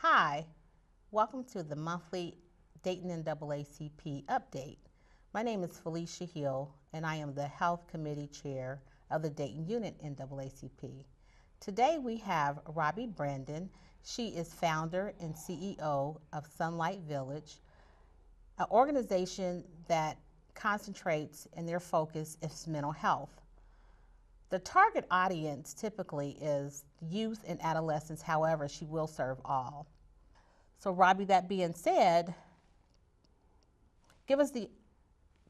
Hi, welcome to the monthly Dayton NAACP update. My name is Felicia Hill, and I am the Health Committee Chair of the Dayton Unit NAACP. Today we have Robbin Brandon. She is founder and CEO of Sunlight Village, an organization that concentrates and their focus is mental health. The target audience typically is youth and adolescents, however, she will serve all. So Robbie, that being said, give us the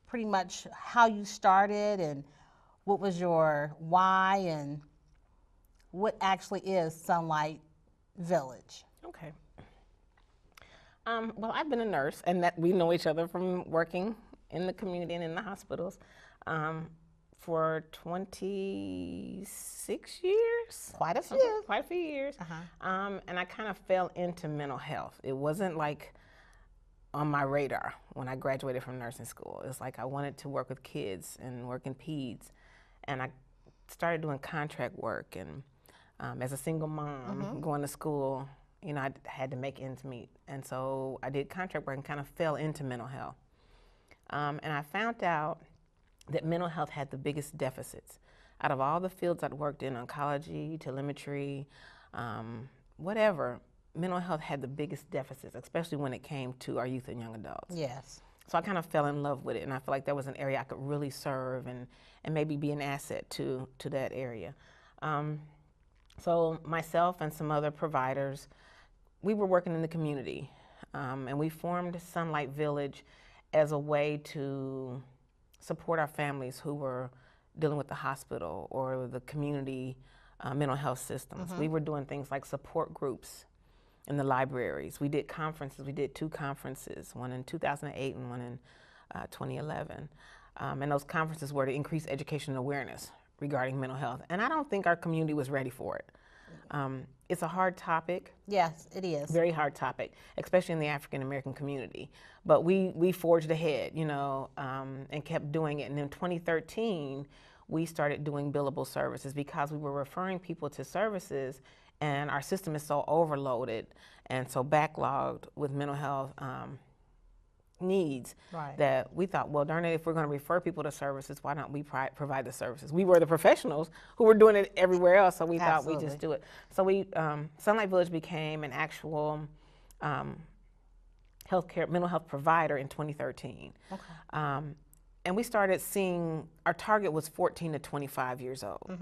pretty much how you started and what was your why and what actually is Sunlight Village. Okay. Well, I've been a nurse, and that we know each other from working in the community and in the hospitals for 26 years. Quite a few. Quite a few years. And I kind of fell into mental health. It wasn't like on my radar when I graduated from nursing school. It's like I wanted to work with kids and work in peds. And I started doing contract work, and as a single mom going to school, you know, I had to make ends meet. And so I did contract work and kind of fell into mental health. And I found out that mental health had the biggest deficits. Out of all the fields I'd worked in, oncology, telemetry, whatever, mental health had the biggest deficits, especially when it came to our youth and young adults. Yes. So I kind of fell in love with it, and I feel like that was an area I could really serve and maybe be an asset to that area. So myself and some other providers, we were working in the community, and we formed Sunlight Village as a way to support our families who were dealing with the hospital or the community mental health systems. We were doing things like support groups in the libraries. We did conferences. We did 2 conferences, one in 2008 and one in 2011. And those conferences were to increase education and awareness regarding mental health. And I don't think our community was ready for it. It's a hard topic. Yes, it is. Very hard topic, especially in the African American community. But we forged ahead, you know, and kept doing it. And in 2013, we started doing billable services because we were referring people to services, and our system is so overloaded and so backlogged with mental health needs that we thought, well, darn it, if we're going to refer people to services, why not we provide the services? We were the professionals who were doing it everywhere else, so we thought we'd just do it. So we, Sunlight Village became an actual healthcare, mental health provider in 2013. Okay. And we started seeing, our target was 14 to 25 years old.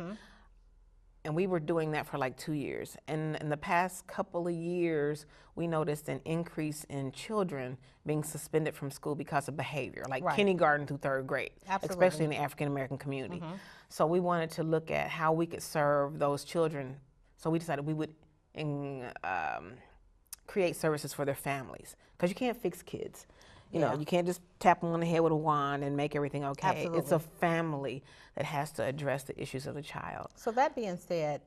And we were doing that for like 2 years. And in the past couple of years, we noticed an increase in children being suspended from school because of behavior, like kindergarten through 3rd grade, especially in the African American community. So we wanted to look at how we could serve those children. So we decided we would create services for their families, because you can't fix kids. You know, you can't just tap them on the head with a wand and make everything okay. Absolutely. It's a family that has to address the issues of the child. So that being said,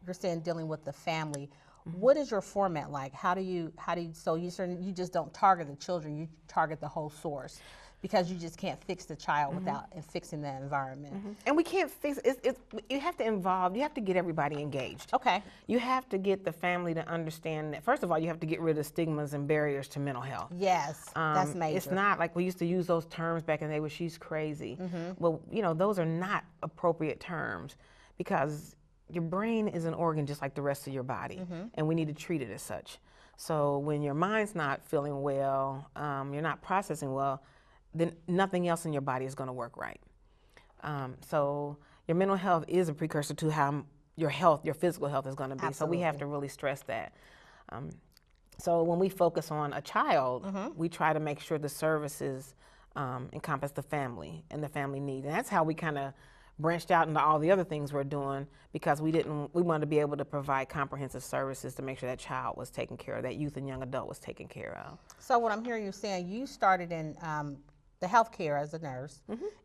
you're saying dealing with the family. What is your format like? How do you, so you just don't target the children, you target the whole source, because you just can't fix the child without fixing the environment. And we can't fix it. You have to involve, you have to get everybody engaged. Okay. You have to get the family to understand that, first of all, you have to get rid of the stigmas and barriers to mental health. Yes, that's major. It's not like we used to use those terms back in the day where she's crazy. Well, you know, those are not appropriate terms, because your brain is an organ just like the rest of your body, and we need to treat it as such. So when your mind's not feeling well, you're not processing well, then nothing else in your body is going to work right. So your mental health is a precursor to how your health, your physical health is going to be. Absolutely. So we have to really stress that. So when we focus on a child, we try to make sure the services encompass the family and the family needs. And that's how we kind of branched out into all the other things we're doing, because we wanted to be able to provide comprehensive services to make sure that child was taken care of, that youth and young adult was taken care of. So what I'm hearing you saying, you started in the healthcare as a nurse,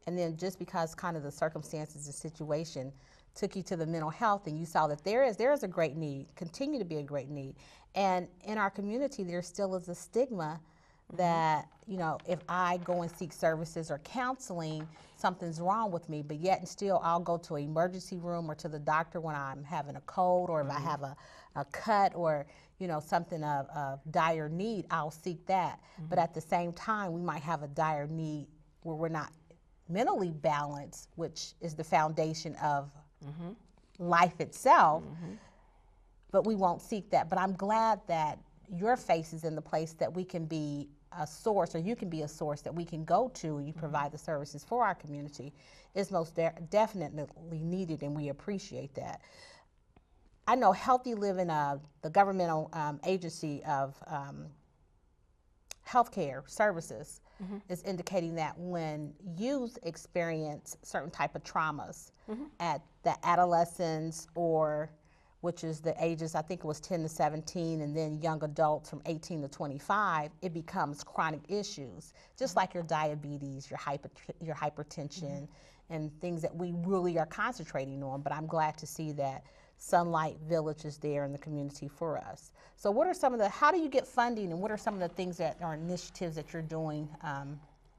and then just because kind of the circumstances and situation took you to the mental health, and you saw that there is a great need, continue to be a great need. And in our community, there still is a stigma that, you know, if I go and seek services or counseling, something's wrong with me, but yet and still I'll go to an emergency room or to the doctor when I'm having a cold, or if I have a cut, or, you know, something of dire need, I'll seek that. But at the same time, we might have a dire need where we're not mentally balanced, which is the foundation of life itself, but we won't seek that. But I'm glad that your face is in the place that we can be a source, or you can be a source that we can go to, and you provide the services for our community. Is most definitely needed, and we appreciate that. I know Healthy Living, the governmental agency of healthcare services, is indicating that when youth experience certain type of traumas at the adolescence, or which is the ages, I think it was 10 to 17, and then young adults from 18 to 25, it becomes chronic issues, just like your diabetes, your hypertension, and things that we really are concentrating on. But I'm glad to see that Sunlight Village is there in the community for us. So what are some of the, how do you get funding, and what are some of the things that are initiatives that you're doing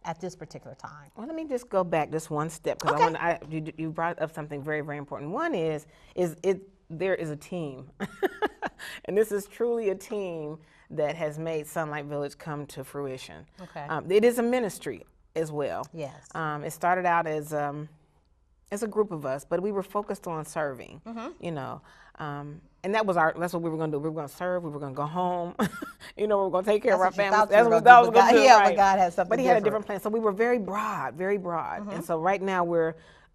at this particular time? Well, let me just go back just one step, because you brought up something very, very important. One is there is a team, and this is truly a team that has made Sunlight Village come to fruition. Okay. It is a ministry as well. Yes. It started out as a group of us, but we were focused on serving, you know, and that's what we were going to do. We were going to serve. We were going to go home. You know, we were going to take care of our families. That's what we thought we were going to do. Yeah, right. but God has something But He different. had a different plan. So we were very broad, very broad. And so right now we're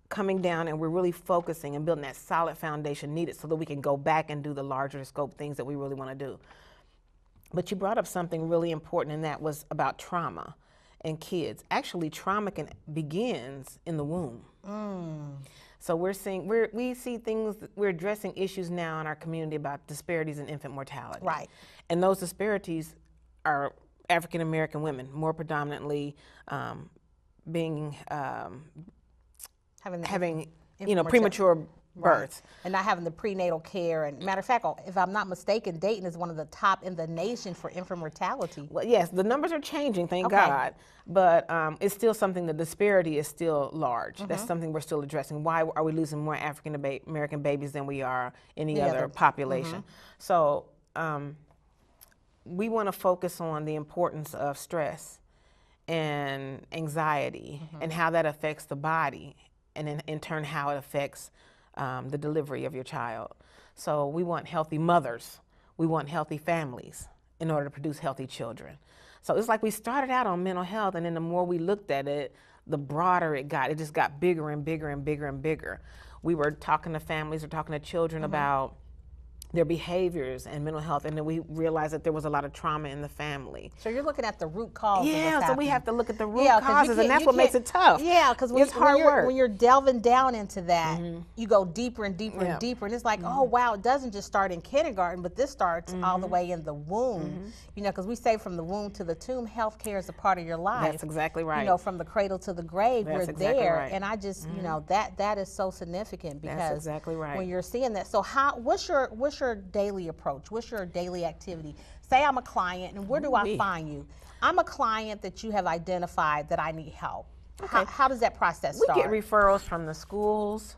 coming down, and we're really focusing and building that solid foundation needed so that we can go back and do the larger scope things that we really want to do. But you brought up something really important, and that was about trauma and kids. Actually, trauma begins in the womb. So we're addressing issues now in our community about disparities in infant mortality. Right. And those disparities are African American women, more predominantly having premature births. Right. And not having the prenatal care. And matter of fact, if I'm not mistaken, Dayton is one of the top in the nation for infant mortality. Well, yes, the numbers are changing, thank God, but it's still something, the disparity is still large. That's something we're still addressing. Why are we losing more African American babies than we are any other population? So we want to focus on the importance of stress and anxiety and how that affects the body, and in turn how it affects the delivery of your child. So we want healthy mothers, we want healthy families in order to produce healthy children. So it's like we started out on mental health, and then the more we looked at it, the broader it got. It just got bigger and bigger and bigger and bigger. We were talking to families, or talking to children about their behaviors and mental health, and then we realized that there was a lot of trauma in the family. So you're looking at the root cause. Yeah, so we have to look at the root causes, and that's what makes it tough. Yeah, because when you're delving down into that, you go deeper and deeper and deeper, and it's like, oh wow, it doesn't just start in kindergarten, but this starts all the way in the womb. You know, because we say from the womb to the tomb, healthcare is a part of your life. That's exactly right. You know, from the cradle to the grave, That's we're exactly there, right. and I just, you know, that is so significant, because That's exactly right. when you're seeing that. So what's your daily approach? What's your daily activity? Say I'm a client, and where do I find you? I'm a client that you have identified that I need help. Okay. How does that process start? We get referrals from the schools.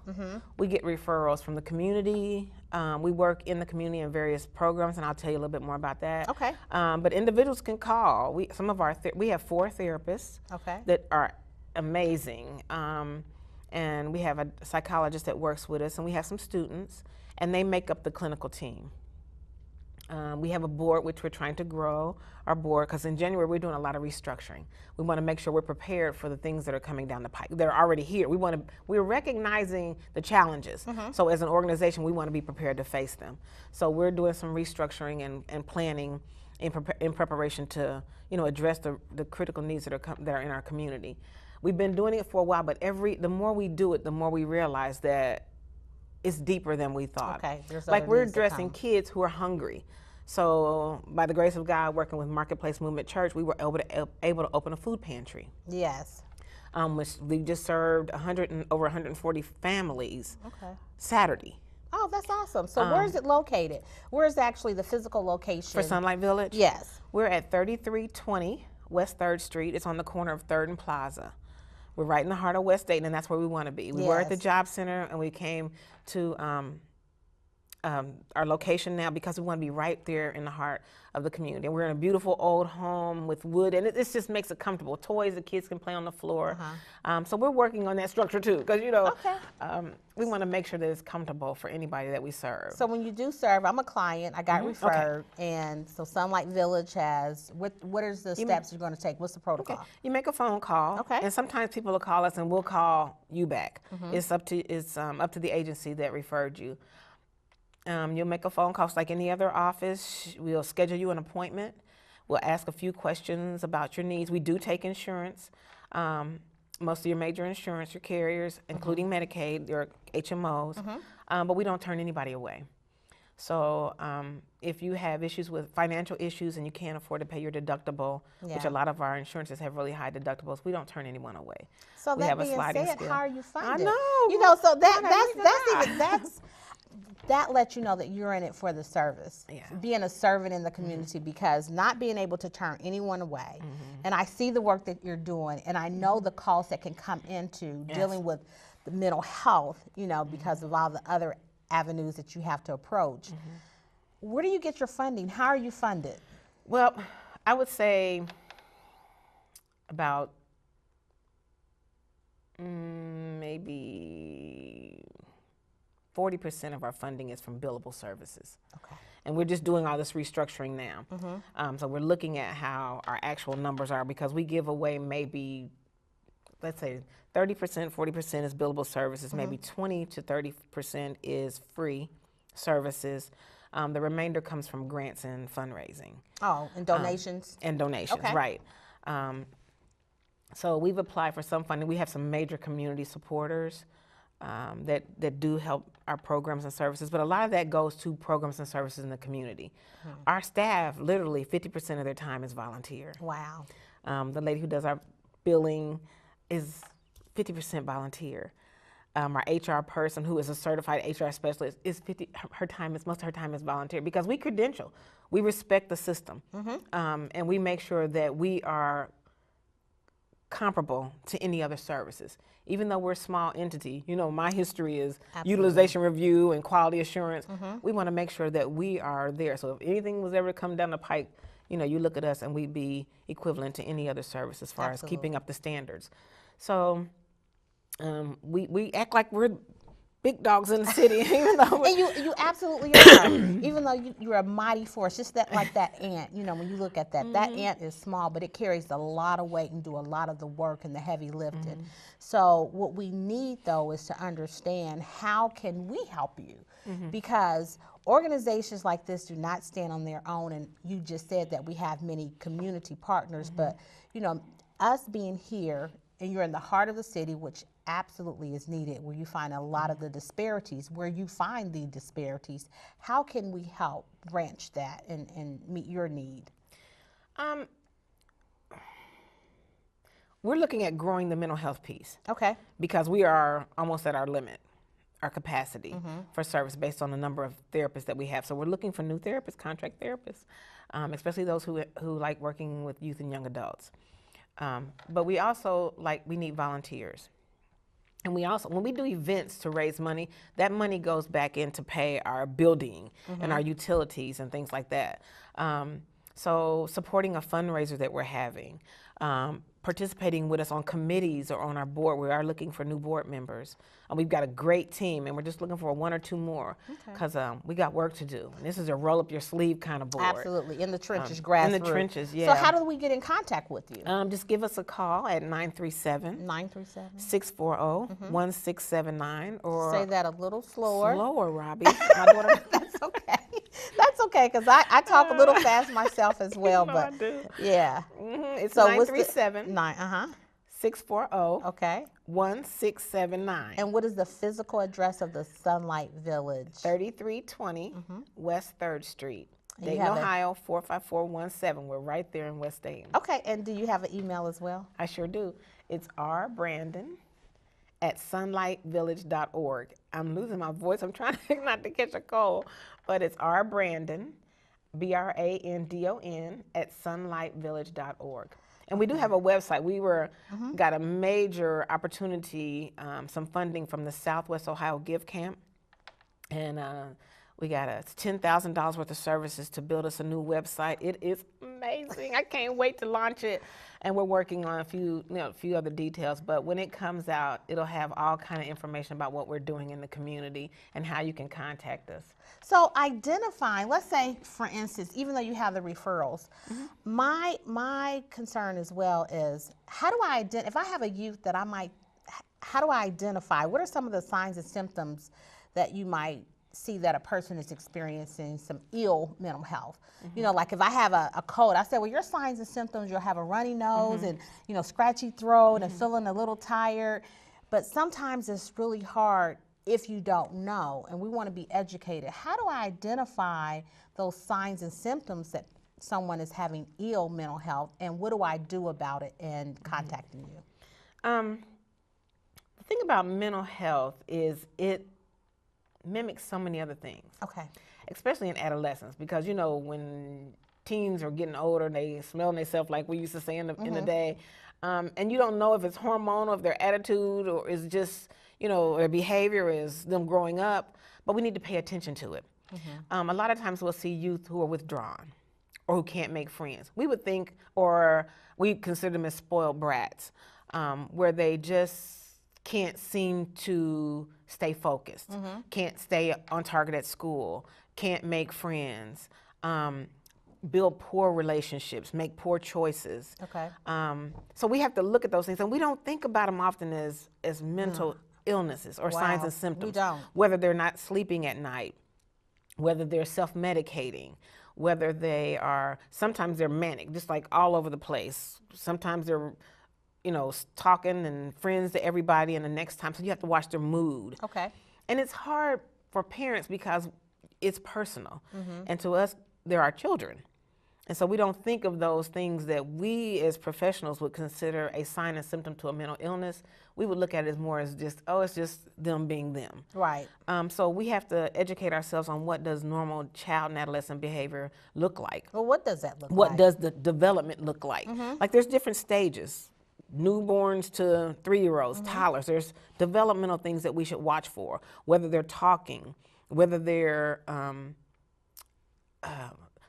We get referrals from the community. We work in the community in various programs, and I'll tell you a little bit more about that. Okay. But individuals can call. We have 4 therapists that are amazing, and we have a psychologist that works with us, and we have some students, and they make up the clinical team. We have a board which we're trying to grow our board, because in January we're doing a lot of restructuring. We want to make sure we're prepared for the things that are coming down the pike. They're already here. We're recognizing the challenges. So as an organization, we want to be prepared to face them. So we're doing some restructuring and planning in preparation to, you know, address the critical needs that are in our community. We've been doing it for a while, but the more we do it, the more we realize that it's deeper than we thought. Okay, like we're addressing kids who are hungry. So by the grace of God, working with Marketplace Movement Church, we were able to open a food pantry. Yes. Which we just served over 140 families Saturday. Oh, that's awesome. So where is it located? Where is actually the physical location? For Sunlight Village? Yes. We're at 3320 West 3rd Street. It's on the corner of 3rd and Plaza. We're right in the heart of West Dayton, and that's where we want to be. We were at the Yes. Job Center, and we came to our location now because we want to be right there in the heart of the community. And we're in a beautiful old home with wood, and it just makes it comfortable. Toys the kids can play on the floor. So we're working on that structure too, because we want to make sure that it's comfortable for anybody that we serve. So when you do serve, I'm a client, I got referred, and so Sunlight Village has, what is the steps you're going to take? What's the protocol? Okay. You make a phone call, and sometimes people will call us and we'll call you back. It's up to the agency that referred you. You'll make a phone call. It's like any other office. We'll schedule you an appointment. We'll ask a few questions about your needs. We do take insurance. Most of your major insurance, your carriers, including Medicaid, your HMOs, but we don't turn anybody away. So if you have issues with financial issues and you can't afford to pay your deductible, which a lot of our insurances have really high deductibles, we don't turn anyone away. So we that have being a sliding said, scale. how are you funded? I know. You know, so that lets you know that you're in it for the service, being a servant in the community, because not being able to turn anyone away. And I see the work that you're doing, and I know the costs that can come into dealing with the mental health, you know, because of all the other avenues that you have to approach. Where do you get your funding? How are you funded? Well, I would say about maybe 40% of our funding is from billable services. Okay. And we're just doing all this restructuring now. So we're looking at how our actual numbers are, because we give away maybe, let's say 30%, 40% is billable services, maybe 20 to 30% is free services. The remainder comes from grants and fundraising. Oh, and donations? And donations, right. So we've applied for some funding. We have some major community supporters that do help our programs and services, but a lot of that goes to programs and services in the community. Our staff, literally 50% of their time is volunteer. Wow. The lady who does our billing is 50% volunteer. Our HR person, who is a certified HR specialist, is most of her time is volunteer, because we credential. We respect the system, and we make sure that we are comparable to any other services. Even though we're a small entity, you know, my history is utilization review and quality assurance. We want to make sure that we are there. So if anything was ever to come down the pike, you know, you look at us and we'd be equivalent to any other service as far as keeping up the standards. So we act like we're big dogs in the city, even though and you absolutely are. Even though you're a mighty force, just like that ant. You know, when you look at that, that ant is small, but it carries a lot of weight and do a lot of the work and the heavy lifting. So what we need, though, is to understand, how can we help you? Because organizations like this do not stand on their own. And you just said that we have many community partners, but you know, us being here, and you're in the heart of the city, which absolutely is needed, where you find a lot of the disparities, where you find the disparities, how can we help branch that and meet your need? We're looking at growing the mental health piece. Okay. Because we are almost at our limit, our capacity for service based on the number of therapists that we have. So we're looking for new therapists, contract therapists, especially those who like working with youth and young adults. But we also we need volunteers. And we also, when we do events to raise money, that money goes back in to pay our building and our utilities and things like that. So supporting a fundraiser that we're having, participating with us on committees or on our board. We are looking for new board members. And we've got a great team, and we're just looking for one or two more, because we got work to do. And this is a roll-up-your-sleeve kind of board. Absolutely, in the trenches, grassroots. In the trenches, yeah. So how do we get in contact with you? Just give us a call at 937-640-1679. Or say that a little slower. Slower, Robbie. That's okay. That's okay, because I talk a little fast myself as well. No, but I do. Yeah. It's so 937 640 okay 1679. And what is the physical address of the Sunlight Village? 3320 West 3rd Street, Dayton, Ohio 45417. We're right there in West Dayton. Okay, and do you have an email as well? I sure do. It's rbrandon@sunlightvillage.org. I'm losing my voice. I'm trying not to catch a cold, but it's rbrandon, BRANDON @sunlightvillage.org. And we do have a website. We got a major opportunity, some funding from the Southwest Ohio Give Camp. And we got $10,000 worth of services to build us a new website. It is amazing. I can't wait to launch it. And we're working on a few other details. But when it comes out, it'll have all kind of information about what we're doing in the community and how you can contact us. So identifying, let's say, for instance, even though you have the referrals, my concern as well is, how do I identify, if I have a youth that how do I identify, what are some of the signs and symptoms that you might see that a person is experiencing some ill mental health? You know, like if I have a cold, I say, well, your signs and symptoms, you'll have a runny nose and, you know, scratchy throat and feeling a little tired. But sometimes it's really hard if you don't know, and we want to be educated. How do I identify those signs and symptoms that someone is having ill mental health, and what do I do about it in contacting you? The thing about mental health is it mimics so many other things. Okay. Especially in adolescence, because you know when teens are getting older, they smell themselves, like we used to say in the day, and you don't know if it's hormonal, if their attitude, or is just, you know, their behavior is them growing up. But we need to pay attention to it. A lot of times we'll see youth who are withdrawn or who can't make friends. We would think, or we consider them as spoiled brats, where they just can't seem to stay focused, can't stay on target at school, can't make friends, build poor relationships, make poor choices. Okay. So we have to look at those things, and we don't think about them often as mental illnesses or signs and symptoms. We don't. Whether they're not sleeping at night, whether they're self-medicating, whether they are, sometimes they're manic, just like all over the place. Sometimes they're, you know, talking and friends to everybody, and the next time, so you have to watch their mood. Okay. And it's hard for parents because it's personal. And to us, they're our children. And so we don't think of those things that we as professionals would consider a sign and symptom to a mental illness. We would look at it as more as just, oh, it's just them being them. Right. So we have to educate ourselves on what does normal child and adolescent behavior look like. Well, what does that look like? What does the development look like? Like there's different stages. Newborns to 3-year-olds, toddlers. There's developmental things that we should watch for, whether they're talking, whether they're,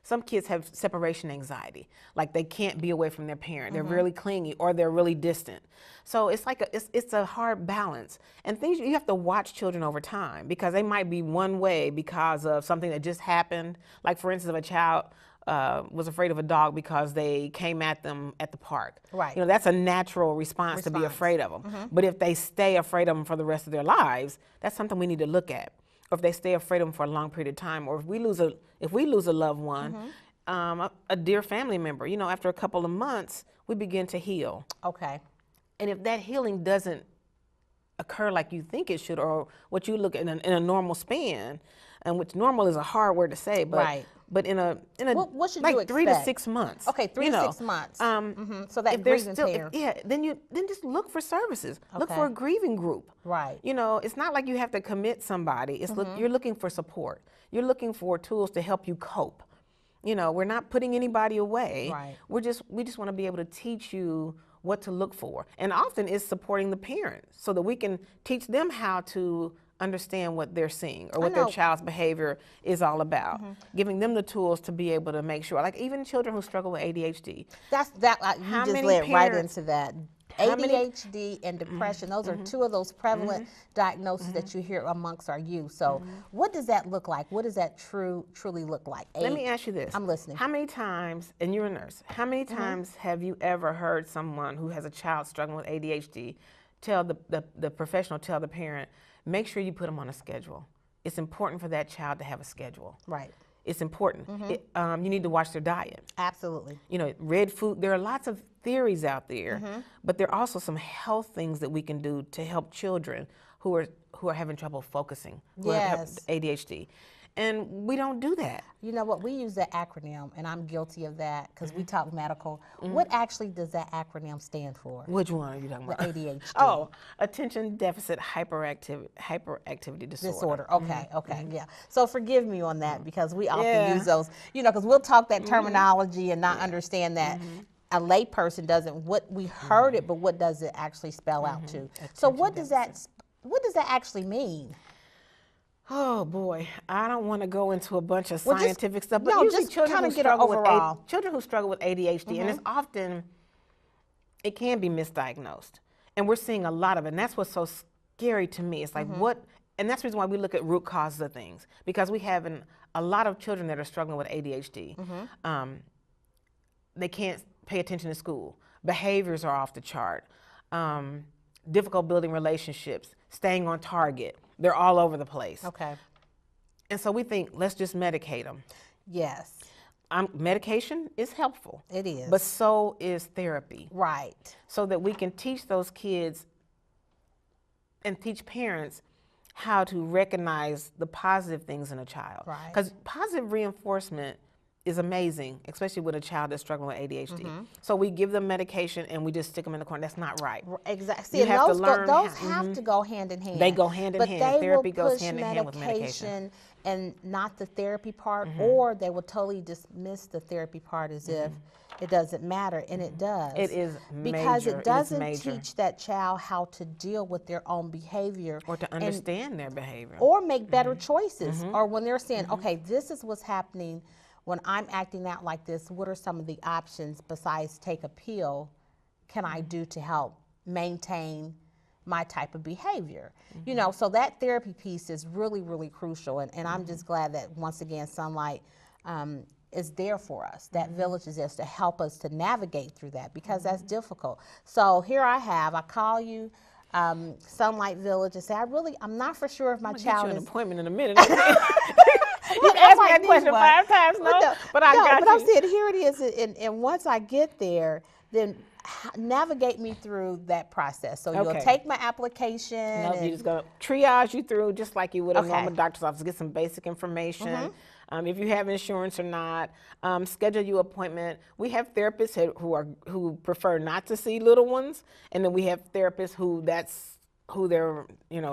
some kids have separation anxiety, like they can't be away from their parent. They're really clingy or they're really distant. So it's like it's a hard balance. And things you have to watch children over time, because they might be one way because of something that just happened. Like for instance, if a child was afraid of a dog because they came at them at the park. Right. You know, that's a natural response to be afraid of them. But if they stay afraid of them for the rest of their lives, that's something we need to look at. Or if they stay afraid of them for a long period of time, or if we lose a loved one, a dear family member, you know, after a couple of months, we begin to heal. Okay. And if that healing doesn't occur like you think it should, or what you look at in a normal span, and which normal is a hard word to say, but right. But in a what should like you 3 to expect? 6 months. Okay, 3 to 6 months. So that grieving pair. Then just look for services. Okay. Look for a grieving group. Right. You know, it's not like you have to commit somebody. It's you're looking for support. You're looking for tools to help you cope. You know, we're not putting anybody away. Right. We just want to be able to teach you what to look for. And often it's supporting the parents so that we can teach them how to understand what they're seeing or what their child's behavior is all about. Giving them the tools to be able to make sure, like even children who struggle with ADHD. You just led right into that. ADHD and depression, those are two of those prevalent diagnoses that you hear amongst our youth. So what does that look like? What does that truly look like? Let me ask you this. I'm listening. How many times, and you're a nurse, how many times have you ever heard someone who has a child struggling with ADHD tell the professional, tell the parent, make sure you put them on a schedule. It's important for that child to have a schedule. Right. It's important. You need to watch their diet. Absolutely. You know, red food, there are lots of theories out there, but there are also some health things that we can do to help children who are having trouble focusing, who have ADHD. And we don't do that. You know what, we use that acronym, and I'm guilty of that because we talk medical. What actually does that acronym stand for? Which one are you talking about? The ADHD. Oh, attention deficit hyperactivity disorder. Okay, yeah. So forgive me on that because we often use those, you know, because we'll talk that terminology and not understand that a lay person doesn't, what we heard it, but what does it actually spell out to? So what does that actually mean? Oh boy, I don't want to go into a bunch of Well, scientific stuff, but no, usually just children kinda who get an struggle with overall. children who struggle with ADHD, and it's often, it can be misdiagnosed, and we're seeing a lot of it. And that's what's so scary to me. It's like and that's the reason why we look at root causes of things, because we have a lot of children that are struggling with ADHD. They can't pay attention to school. Behaviors are off the chart. Difficult building relationships, staying on target. They're all over the place. Okay. And so we think, let's just medicate them. Yes. Medication is helpful. It is. But so is therapy. Right. So that we can teach those kids and teach parents how to recognize the positive things in a child. Right. Because positive reinforcement is amazing, especially with a child that's struggling with ADHD. So we give them medication and we just stick them in the corner. That's not right. Exactly. See, You and have to those learn those how- have to go hand in hand. They go hand in but hand. They Therapy will goes push hand in hand with medication. And not the therapy part, or they will totally dismiss the therapy part as if it doesn't matter, and it does. It is because major. it doesn't major. teach that child how to deal with their own behavior Or to understand their behavior. or make better choices, or when they're saying, okay, this is what's happening when I'm acting out like this. What are some of the options besides take a pill can I do to help maintain my type of behavior? You know, so that therapy piece is really, really crucial. And I'm just glad that, once again, Sunlight is there for us. That village is there to help us to navigate through that, because that's difficult. So here I call you, Sunlight Village, and say, I'm not for sure if my child Get you is. an appointment in a minute. You've asked me that question 5 times, but I got you. But I'm saying, here it is, and once I get there, then navigate me through that process. So you'll take my application. Nope, you're just going to triage you through just like you would a normal doctor's office, get some basic information. If you have insurance or not, schedule your appointment. We have therapists who prefer not to see little ones, and then we have therapists who their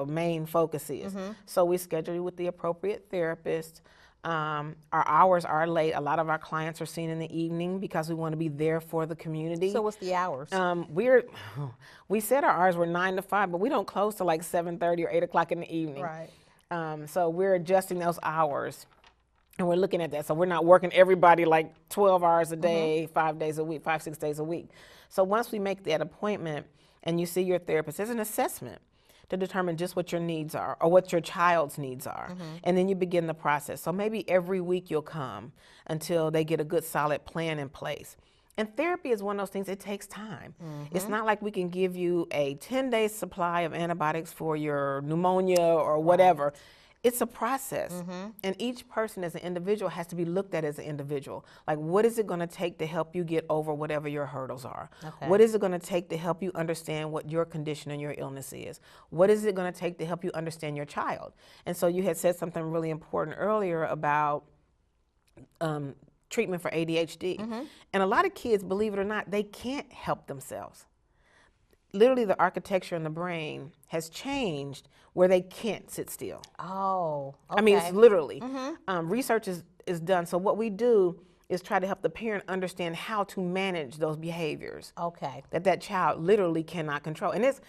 main focus is. So we schedule you with the appropriate therapist. Our hours are late. A lot of our clients are seen in the evening because we want to be there for the community. So what's the hours? We said our hours were 9 to 5, but we don't close till like 7:30 or 8 o'clock in the evening. Right. So we're adjusting those hours, and we're looking at that. So we're not working everybody like 12 hours a day, 5 days a week, 5-6 days a week. So once we make that appointment and you see your therapist, there's an assessment to determine just what your needs are or what your child's needs are. And then you begin the process. So maybe every week you'll come until they get a good solid plan in place. And therapy is one of those things, it takes time. It's not like we can give you a 10-day supply of antibiotics for your pneumonia or whatever. It's a process. And each person as an individual has to be looked at as an individual. Like, what is it going to take to help you get over whatever your hurdles are? What is it going to take to help you understand what your condition and your illness is? What is it going to take to help you understand your child? And so you had said something really important earlier about treatment for ADHD. And a lot of kids, believe it or not, they can't help themselves. Literally, the architecture in the brain has changed where they can't sit still. Oh, okay. I mean, it's literally. Research is done. So what we do is try to help the parent understand how to manage those behaviors. Okay. That child literally cannot control. And it's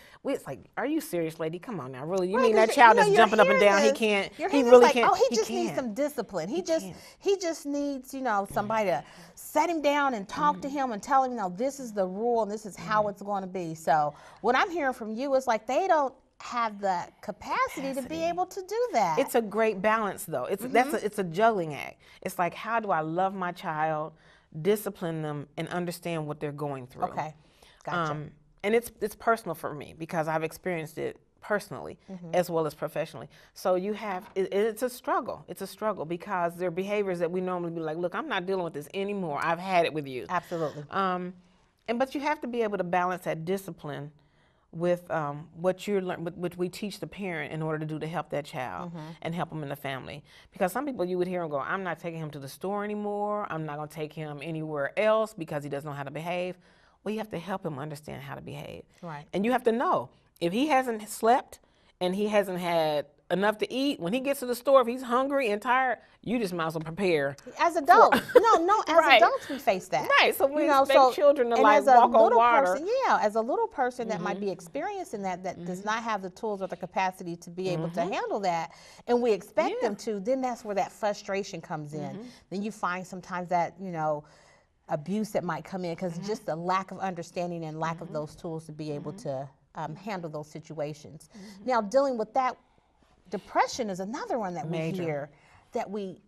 like, are you serious, lady? Come on now, really? You Right, mean that 'cause child you know, that's you're jumping up and hearing down? this, He can't. you're He hearing really this like, can't. oh, he just can't. needs some discipline. He just needs, somebody to set him down and talk to him and tell him, this is the rule and this is how it's going to be. So what I'm hearing from you is like they don't have the capacity to be able to do that. It's a great balance, though. It's a juggling act. It's like, how do I love my child, discipline them, and understand what they're going through? Okay, gotcha. And it's personal for me because I've experienced it personally as well as professionally. So it's a struggle. It's a struggle because there are behaviors that we normally be like, look, I'm not dealing with this anymore. I've had it with you. Absolutely. But you have to be able to balance that discipline with what you're learning, which we teach the parent in order to help that child and help them in the family. Because some people, you would hear them go, I'm not taking him to the store anymore. I'm not going to take him anywhere else because he doesn't know how to behave. Well, you have to help him understand how to behave. Right. And you have to know, if he hasn't slept and he hasn't had enough to eat. When he gets to the store, if he's hungry and tired, you just might as well prepare. As adults, as Right. adults we face that. Right, so we expect children to and like as a walk on little water. person, as a little person that might be experiencing that does not have the tools or the capacity to be able to handle that, and we expect them to, then that's where that frustration comes in. Then you find sometimes that, abuse that might come in because just the lack of understanding and lack of those tools to be able to handle those situations. Now, dealing with that, depression is another one that we hear that we,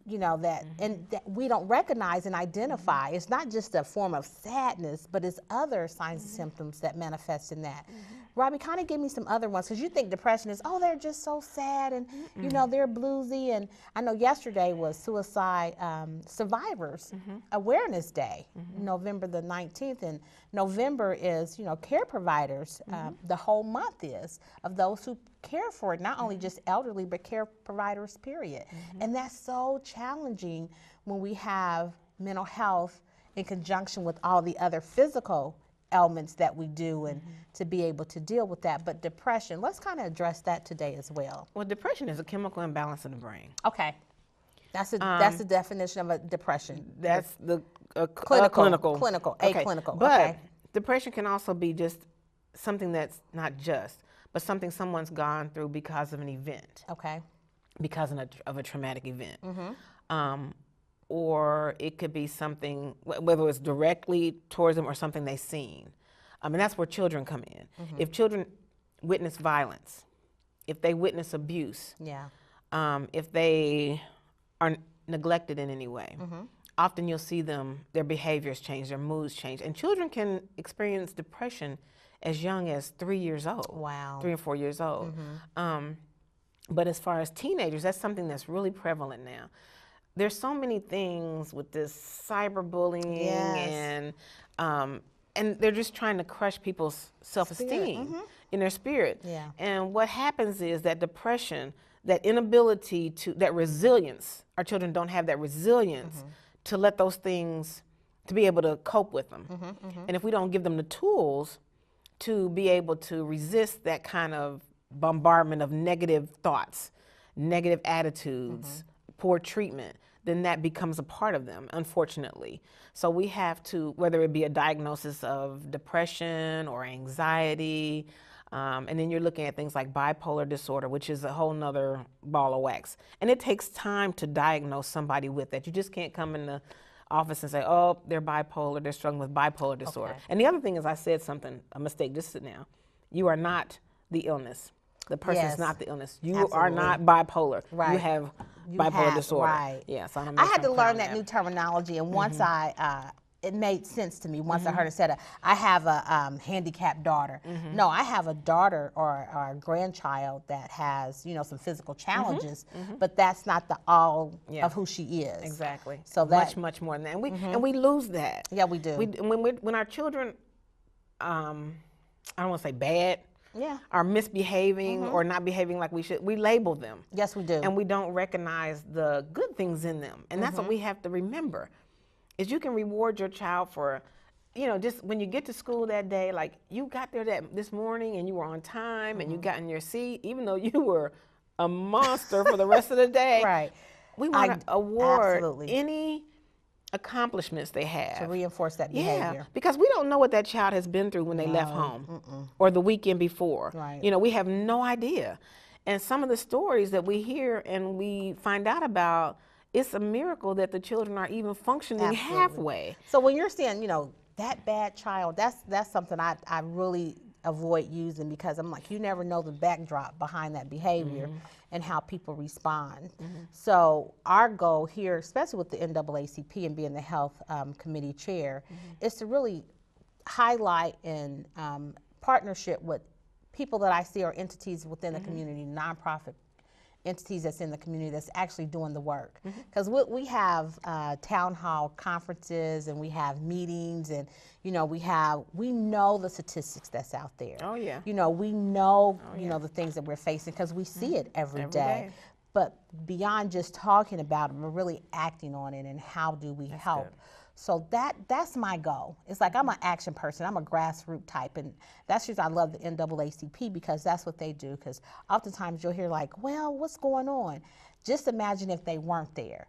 and that we don't recognize and identify. It's not just a form of sadness, but it's other signs and symptoms that manifest in that. Robbie, kind of give me some other ones, because you think depression is, they're just so sad and, they're bluesy. And I know yesterday was Suicide Survivors Awareness Day, November the 19th. And November is, care providers. The whole month is of those who care for it, not only just elderly, but care providers, period. And that's so challenging when we have mental health in conjunction with all the other physical elements that we do, and to be able to deal with that. But depression, let's kind of address that today as well. Well, depression is a chemical imbalance in the brain. Okay. That's the definition of a depression. That's the clinical. Okay. Clinical. But depression can also be just something that's not just, but something someone's gone through because of an event. Okay. Because of a traumatic event. Or it could be something, whether it's directly towards them or something they've seen. And that's where children come in. If children witness violence, if they witness abuse, if they are neglected in any way, often you'll see their behaviors change, their moods change. And children can experience depression as young as 3 years old. Wow. 3 or 4 years old. But as far as teenagers, that's something that's really prevalent now. There's so many things with this cyberbullying and they're just trying to crush people's self-esteem in their spirit. And what happens is that depression, that inability to, that resilience, our children don't have that resilience to let those things, to be able to cope with them. And if we don't give them the tools to be able to resist that kind of bombardment of negative thoughts, negative attitudes, poor treatment, then that becomes a part of them, unfortunately. So we have to, whether it be a diagnosis of depression or anxiety, and then you're looking at things like bipolar disorder, which is a whole nother ball of wax. And it takes time to diagnose somebody with that. You just can't come in the office and say, oh, they're bipolar, they're struggling with bipolar disorder. And the other thing is, I said something, a mistake just now. You are not the illness. The person's not the illness. You are not bipolar. You have bipolar disorder. Yeah, so I had to learn that new terminology, and once it made sense to me once I heard it said, I have a handicapped daughter. No, I have a daughter or a grandchild that has, some physical challenges, but that's not the all of who she is. Exactly. So that much more than that. And we lose that. Yeah, we do. When our children, I don't want to say bad, are misbehaving or not behaving like we should, we label them. Yes, we do. And we don't recognize the good things in them. And that's what we have to remember, is you can reward your child for, just when you get to school that day, like you got there this morning and you were on time and you got in your seat, even though you were a monster for the rest of the day. We want to award any accomplishments they have. To reinforce that behavior. Because we don't know what that child has been through when they left home or the weekend before. We have no idea. And some of the stories that we hear and we find out about, it's a miracle that the children are even functioning halfway. So when you're saying, that bad child, that's something I really avoid using, because I'm like, you never know the backdrop behind that behavior and how people respond. So our goal here, especially with the NAACP and being the health committee chair, is to really highlight in partnership with people that I see are entities within the community, nonprofit entities that's in the community that's actually doing the work. Because we have town hall conferences and we have meetings, and we know the statistics that's out there. We know the things that we're facing, because we see it every day. But beyond just talking about it, we're really acting on it, and how do we help? So that's my goal. It's like I'm an action person. I'm a grassroots type, and that's just I love the NAACP because that's what they do. Because oftentimes you'll hear like, well, what's going on? Just imagine if they weren't there.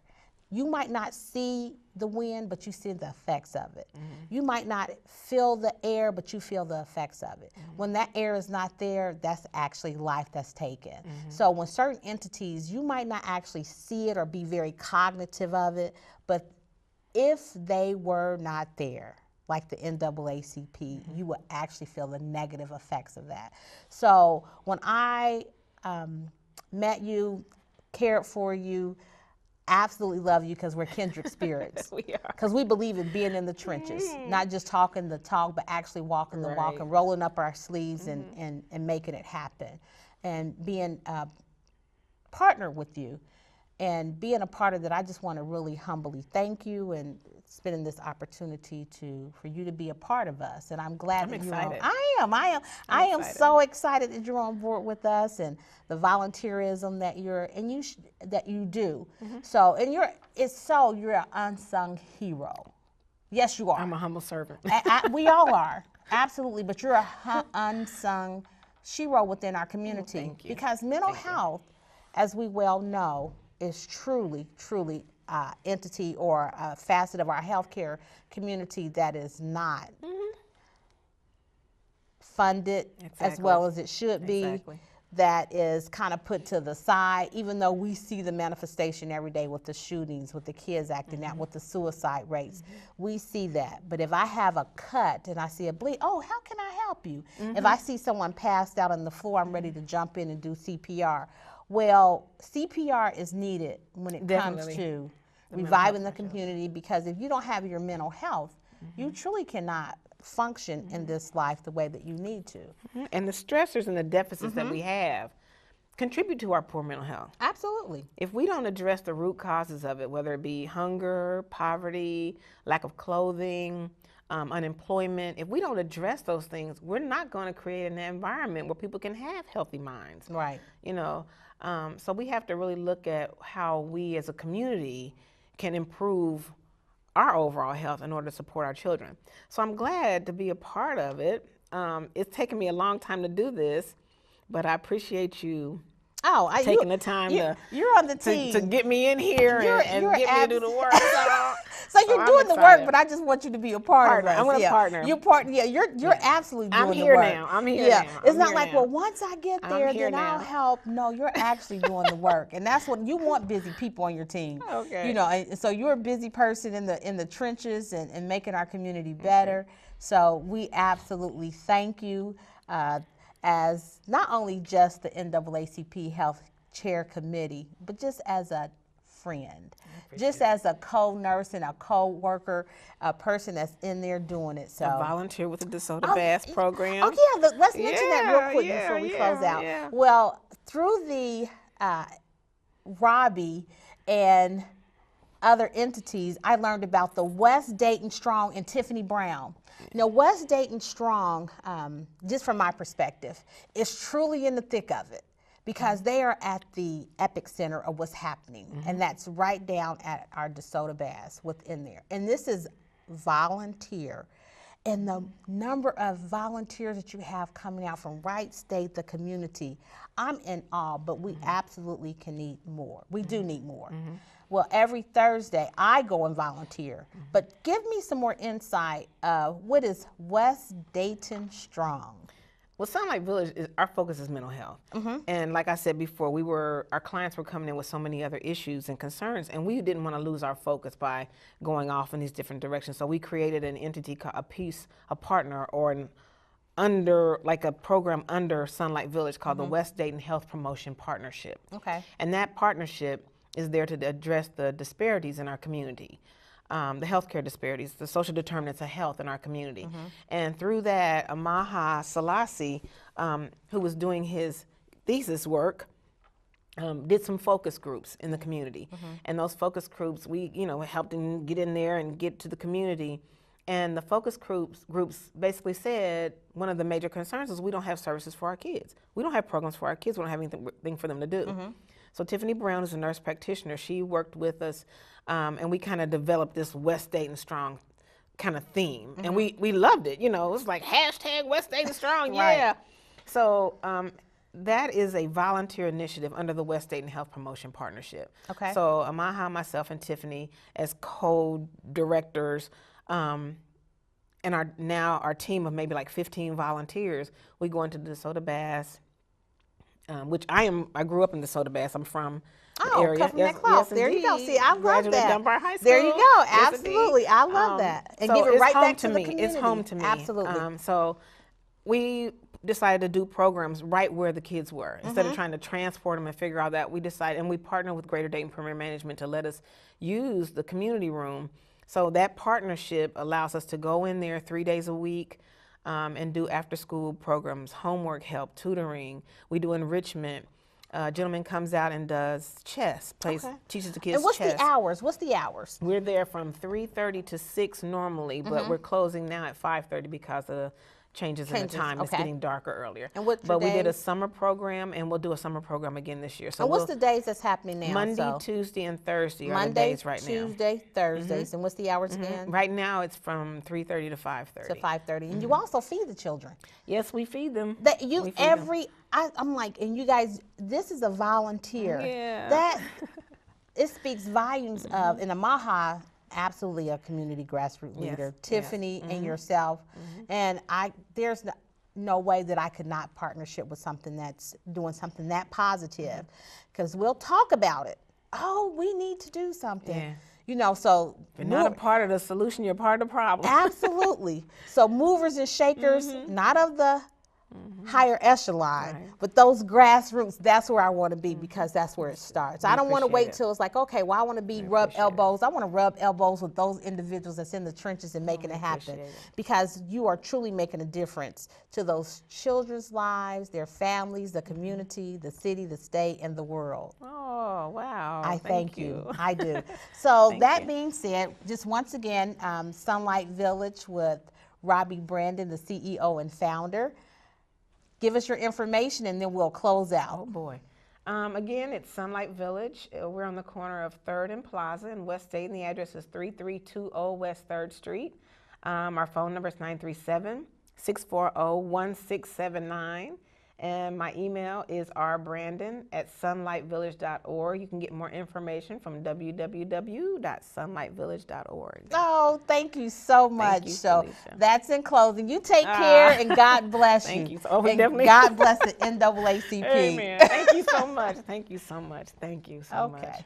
You might not see the wind, but you see the effects of it. You might not feel the air, but you feel the effects of it. When that air is not there, that's actually life that's taken. So when certain entities, you might not actually see it or be very cognitive of it, but if they were not there, like the NAACP, you would actually feel the negative effects of that. So when I met you, cared for you, absolutely love you because we're kindred spirits. We are. Because we believe in being in the trenches, not just talking the talk, but actually walking the walk and rolling up our sleeves and making it happen. And being a partner with you and being a part of that, I just want to really humbly thank you and spending this opportunity for you to be a part of us. And I'm glad that you're on. I am so excited that you're on board with us and the volunteerism that you do. So, and you're an unsung hero. Yes, you are. I'm a humble servant. We all are, absolutely. But you're a unsung hero within our community. Thank you. Because mental health, as we well know, is truly entity or a facet of our healthcare community that is not funded as well as it should be. That is kind of put to the side, even though we see the manifestation every day with the shootings, with the kids acting out, with the suicide rates. We see that. But if I have a cut and I see a bleed, oh, how can I help you? If I see someone passed out on the floor, I'm ready to jump in and do CPR. Well, CPR is needed when it comes to reviving the community, because if you don't have your mental health, you truly cannot function in this life the way that you need to. And the stressors and the deficits that we have contribute to our poor mental health. Absolutely. If we don't address the root causes of it, whether it be hunger, poverty, lack of clothing, unemployment, if we don't address those things, we're not going to create an environment where people can have healthy minds. Right. You know, so we have to really look at how we as a community can improve our overall health in order to support our children. So I'm glad to be a part of it. It's taken me a long time to do this, but I appreciate you taking the time you're on the team to get me in here and get me to do the work. So you're doing the work, but I just want you to be a part of it. I'm going to partner. You're absolutely doing the work. I'm here now. I'm here now. It's not like, well, once I get there, then I'll help. No, you're actually doing the work. And that's what you want, busy people on your team. Okay. You know, and so you're a busy person in the trenches and making our community better. So we absolutely thank you as not only just the NAACP Health Chair Committee, but just as a friend, just as a co-nurse and a co-worker, a person that's in there doing it. So I volunteer with the DeSoto Bass program. Oh yeah, let's mention that real quick before we close out. Yeah. Well, through the Robbin and other entities, I learned about the West Dayton Strong and Tiffany Brown. Now, West Dayton Strong, just from my perspective, is truly in the thick of it, because they are at the epicenter of what's happening, and that's right down at our DeSoto Bass within there. And this is volunteer, and the number of volunteers that you have coming out from Wright State, the community, I'm in awe, but we absolutely can need more. We do need more. Well, every Thursday I go and volunteer, but give me some more insight of what is West Dayton Strong? Well, Sunlight Village, our focus is mental health. And like I said before, our clients were coming in with so many other issues and concerns, and we didn't want to lose our focus by going off in these different directions. So we created an entity, a partner, or a program under Sunlight Village called the West Dayton Health Promotion Partnership. Okay. And that partnership is there to address the disparities in our community. The healthcare disparities, the social determinants of health in our community. And through that, Amaha Selassie, who was doing his thesis work, did some focus groups in the community. And those focus groups, we helped him get in there and get to the community. And the focus groups basically said one of the major concerns is we don't have services for our kids. We don't have programs for our kids. We don't have anything for them to do. So Tiffany Brown is a nurse practitioner. She worked with us, and we kind of developed this West Dayton Strong kind of theme. And we loved it. You know, it was like hashtag West Dayton Strong, yeah. Right. So that is a volunteer initiative under the West Dayton Health Promotion Partnership. Okay. So Amaha, myself, and Tiffany as co-directors, and our team of maybe like 15 volunteers, we go into DeSoto Bass, which I grew up in DeSoto Bass. I'm from the area. Come from that close. There you go. See, I love Graduated that. Dunbar High School. There you go. Yes, Absolutely. indeed. I love that. And so give it it's right home back to the me. community. It's home to me. Absolutely. So we decided to do programs right where the kids were. Instead of trying to transport them and figure out that, we decided, and we partnered with Greater Dayton Premier Management to let us use the community room. So that partnership allows us to go in there 3 days a week and do after-school programs, homework help, tutoring. We do enrichment. A gentleman comes out and does chess, teaches the kids And what's chess. the hours? What's the hours? We're there from 3:30 to 6 normally, but we're closing now at 5:30 because of the changes in the time. It's getting darker earlier. And what's your But we did a days? summer program, and we'll do a summer program again this year. So And what's the days that's happening now? Monday, Tuesday, and Thursday are the Monday, days right now. Tuesday, Thursdays. And what's the hours again? Right now, it's from 3:30 to 5:30. To 5:30. And you also feed the children. Yes, we feed them. That We you feed them. I'm like, and you guys, this is a volunteer. Yeah. That it speaks volumes of, and Amaha, absolutely a community grassroots leader. Tiffany and yourself, and there's no way that I could not partnership with something that's doing something that positive, because we'll talk about it. Oh, we need to do something. Yeah. You know, so You're not a part of the solution, you're part of the problem. absolutely. So movers and shakers, not of the higher echelon, Right. but those grassroots, that's where I want to be, because that's where it starts. I don't want to appreciate wait it. till it's like, okay, well, I want to be rub elbows. I want to rub elbows with those individuals that's in the trenches and making it happen, appreciate it. because you are truly making a difference to those children's lives, their families, the community, the city, the state, and the world. Oh, wow. I thank you. I do. So that being said, just once again, Sunlight Village with Robbie Brandon, the CEO and founder. Give us your information and then we'll close out. Oh boy. Again, it's Sunlight Village. We're on the corner of 3rd and Plaza in West Dayton. The address is 3320 West 3rd Street. Our phone number is 937-640-1679. And my email is rbrandon@sunlightvillage.org. You can get more information from www.sunlightvillage.org. Oh, thank you so much. you, So Felicia. that's in closing. You take care and God bless Thank you. you. Oh, and definitely. God bless the NAACP. Amen. Thank you so much. Thank you so much. Thank you so much. Okay.